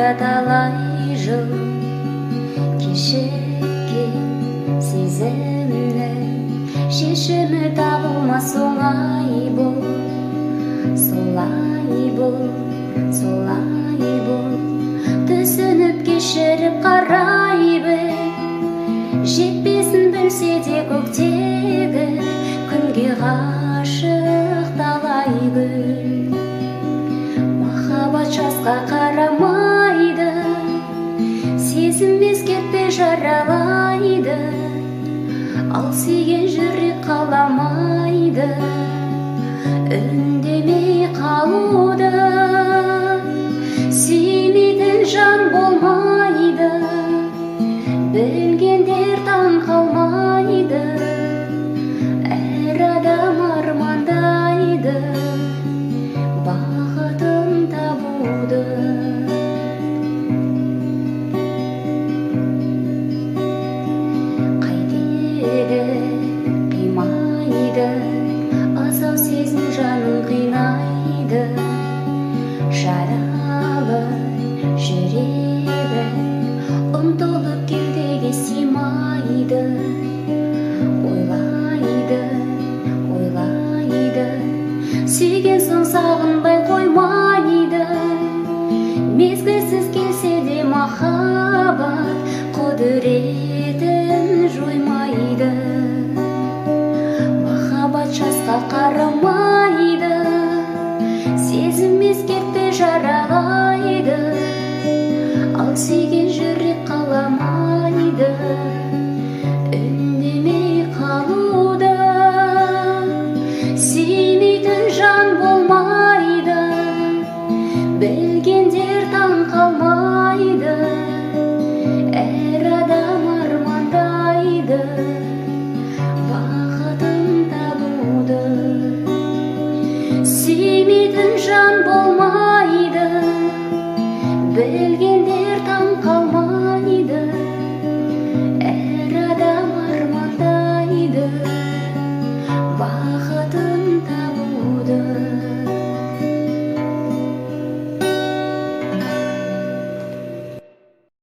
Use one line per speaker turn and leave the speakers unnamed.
арада талай жыл кешіккен сезімнің шешімі табылмас оңай бұл, солай бұл, солай бұл. Түсініп кешіріп қарай біл, жетпесін білсе де көктегі күнге ғашық талай гүл. Махаббат жасқа қарамайды, сезім ескертпей жаралайды, ал сүйген жүрек қаламайды үндемей қалуды. Сүймейтін жан болмайды, білгендер таң қалмайды, әр адам армандайды бақытын табуды. Қайтеді қимайды, асау сезім жанын қинайды, жаралы жүрегі ұмтылып кеудеге сыймайды. Ойлайды, ойлайды, сүйген соң сағынбай қоймайды. Мезгілсіз келсе де махаббат құдіретін жоймайды. Махаббат жасқа қарамайды, сезім ескертпей жаралайды, ал сүйген жүрек қаламайды үндемей қалуды. Сүймейтін жан болмайды, білгендер таң қалмайды, әр адам армандайды бақытын табуды. Сүймейтін жан болмайды, білгендер